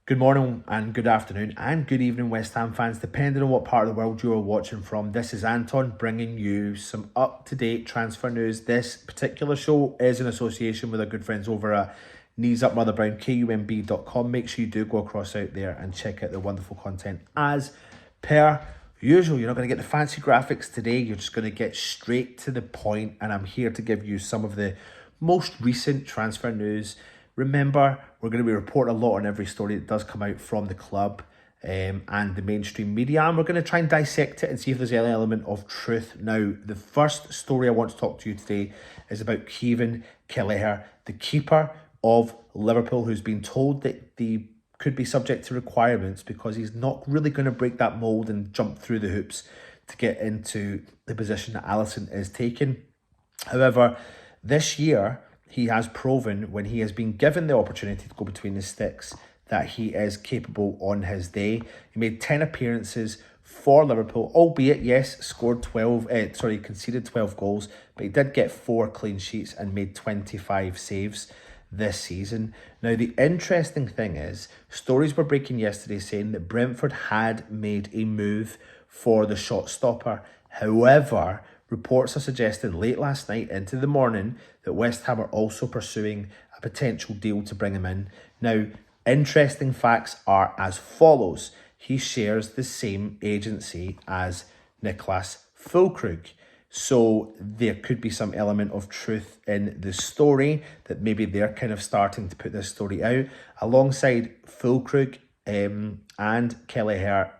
Good morning and good afternoon and good evening, West Ham fans, depending on what part of the world you're watching from. This is Anton bringing you some up-to-date transfer news. This particular show is in association with our good friends over at Knees Up Mother Brown, KUMB.com. Make sure you do go across out there and check out the wonderful content as per usual. You're not going to get the fancy graphics today. You're just going to get straight to the point, and I'm here to give you some of the most recent transfer news. Remember, we're going to be reporting a lot on every story that does come out from the club and the mainstream media, and we're going to try and dissect it and see if there's any element of truth. Now, the first story I want to talk to you today is about Kelleher, the keeper of Liverpool, who's been told that he could be subject to requirements because he's not really going to break that mould and jump through the hoops to get into the position that Alisson is taking. However, this year, he has proven, when he has been given the opportunity to go between the sticks, that he is capable on his day. He made 10 appearances for Liverpool, albeit, yes, conceded 12 goals, but he did get 4 clean sheets and made 25 saves this season. Now, the interesting thing is, stories were breaking yesterday saying that Brentford had made a move for the shot stopper. However, reports are suggesting late last night into the morning that West Ham are also pursuing a potential deal to bring him in. Now, interesting facts are as follows. He shares the same agency as Niklas Füllkrug. So there could be some element of truth in the story that maybe they're kind of starting to put this story out. Alongside Füllkrug and Kelleher,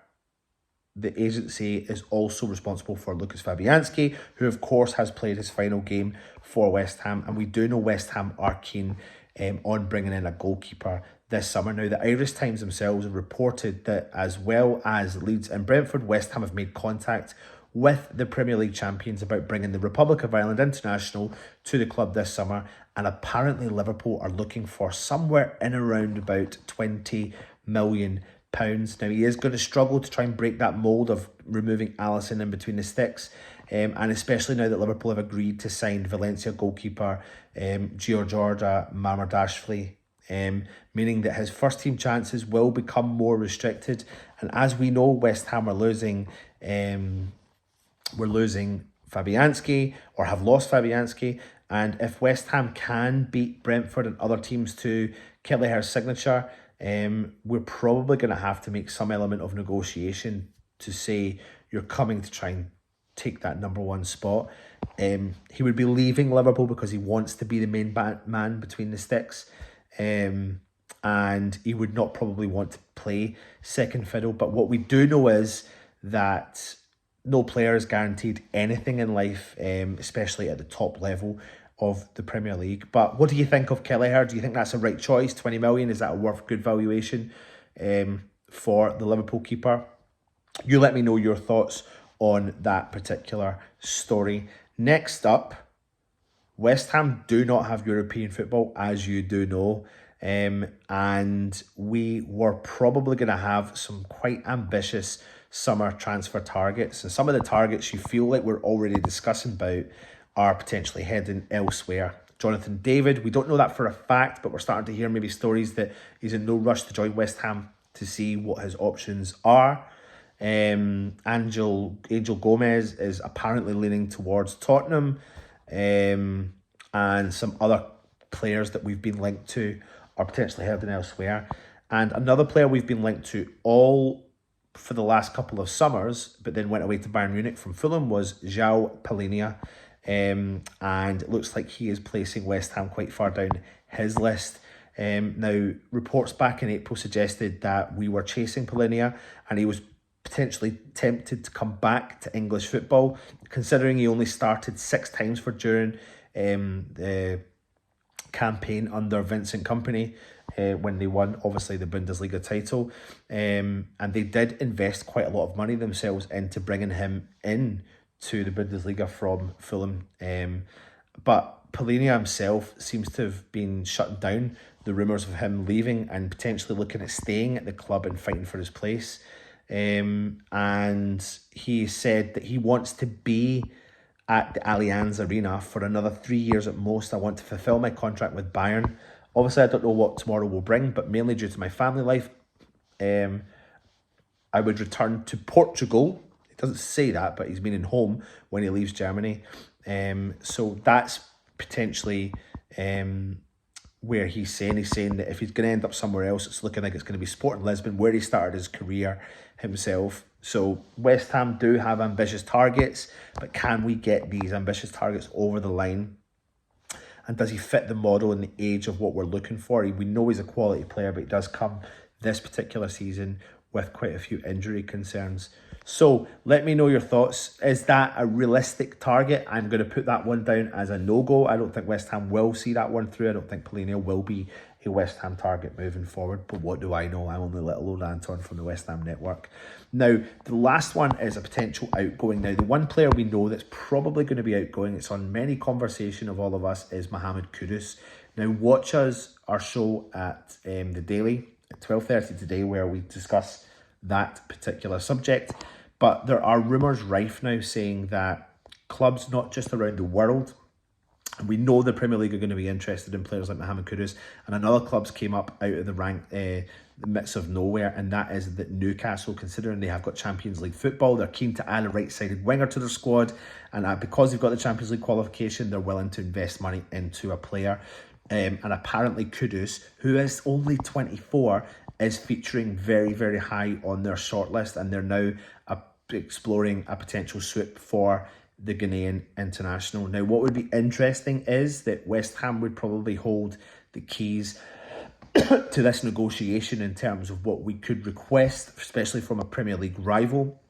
the agency is also responsible for Lucas Fabianski, who of course has played his final game for West Ham. And we do know West Ham are keen on bringing in a goalkeeper this summer. Now, the Irish Times themselves have reported that as well as Leeds and Brentford, West Ham have made contact with the Premier League champions about bringing the Republic of Ireland international to the club this summer. And apparently Liverpool are looking for somewhere in around about £20 million. Now, he is going to struggle to try and break that mould of removing Alisson in between the sticks, and especially now that Liverpool have agreed to sign Valencia goalkeeper Georgia Mamardashvili, meaning that his first team chances will become more restricted. And as we know, West Ham are losing Fabianski, or have lost Fabianski, and if West Ham can beat Brentford and other teams to Kelleher's signature, we're probably going to have to make some element of negotiation to say you're coming to try and take that number one spot. He would be leaving Liverpool because he wants to be the main man between the sticks, and he would not probably want to play second fiddle. But what we do know is that no player is guaranteed anything in life, especially at the top level of the Premier League. But what do you think of Kelleher? Do you think that's a right choice? 20 million, is that a worth good valuation for the Liverpool keeper? You let me know your thoughts on that particular story. Next up, West Ham do not have European football, as you do know. And we were probably going to have some quite ambitious summer transfer targets. And some of the targets you feel like we're already discussing about are potentially heading elsewhere. Jonathan David, we don't know that for a fact, but we're starting to hear maybe stories that he's in no rush to join West Ham to see what his options are. Angel Gomez is apparently leaning towards Tottenham, and some other players that we've been linked to are potentially heading elsewhere. And another player we've been linked to all for the last couple of summers, but then went away to Bayern Munich from Fulham, was João Palhinha. And it looks like he is placing West Ham quite far down his list. Now, reports back in April suggested that we were chasing Palhinha and he was potentially tempted to come back to English football, considering he only started 6 times for during the campaign under Vincent Kompany when they won, obviously, the Bundesliga title. And they did invest quite a lot of money themselves into bringing him in to the Bundesliga from Fulham. But Palhinha himself seems to have been shutting down the rumours of him leaving and potentially looking at staying at the club and fighting for his place. And he said that he wants to be at the Allianz Arena for another 3 years at most. I want to fulfill my contract with Bayern. Obviously, I don't know what tomorrow will bring, but mainly due to my family life, I would return to Portugal. It doesn't say that, but he's meaning home when he leaves Germany. So that's potentially where he's saying that if he's going to end up somewhere else, it's looking like it's going to be Sporting Lisbon, where he started his career himself. So West Ham do have ambitious targets, but can we get these ambitious targets over the line? And does he fit the model and the age of what we're looking for? We know he's a quality player, but he does come this particular season with quite a few injury concerns. So let me know your thoughts. Is that a realistic target? I'm going to put that one down as a no-go. I don't think West Ham will see that one through. I don't think Palhinha will be a West Ham target moving forward. But what do I know? I'm only little old Anton from the West Ham network. Now, the last one is a potential outgoing. Now, the one player we know that's probably going to be outgoing, it's on many conversation of all of us, is Mohamed Kudus. Now, watch our show at the Daily at 12:30 today, where we discuss that particular subject. But there are rumours rife now saying that clubs not just around the world, and we know the Premier League are going to be interested in players like Mohamed Kudus, and another clubs came up out of the midst of nowhere, and that is that Newcastle, considering they have got Champions League football, they're keen to add a right-sided winger to their squad, and because they've got the Champions League qualification, they're willing to invest money into a player. And apparently Kudus, who is only 24, is featuring very, very high on their shortlist, and they're now exploring a potential swoop for the Ghanaian international. Now, what would be interesting is that West Ham would probably hold the keys to this negotiation in terms of what we could request, especially from a Premier League rival.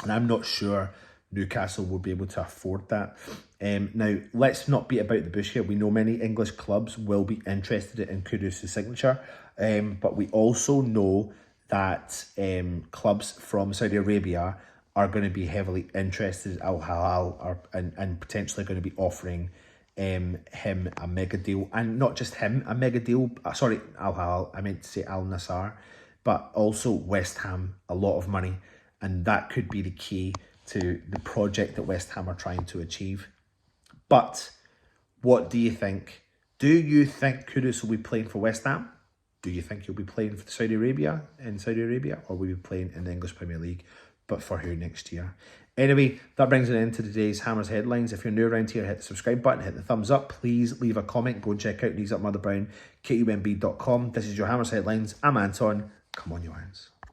And I'm not sure Newcastle will be able to afford that. Now, let's not beat about the bush here. We know many English clubs will be interested in Kudus' signature, but we also know that clubs from Saudi Arabia are going to be heavily interested. Al Hilal and potentially going to be offering him a mega deal, and not just him a mega deal. Sorry, Al Hilal. I meant to say Al Nassr, but also West Ham a lot of money, and that could be the key to the project that West Ham are trying to achieve. But what do you think? Do you think Kudus will be playing for West Ham? Do you think he'll be playing for Saudi Arabia, or will he be playing in the English Premier League? But for who next year? Anyway, that brings an end to today's Hammers Headlines. If you're new around here, hit the subscribe button, hit the thumbs up. Please leave a comment. Go and check out Knees Up Mother Brown, KUMB.com. This is your Hammers Headlines. I'm Anton. Come on, you irons.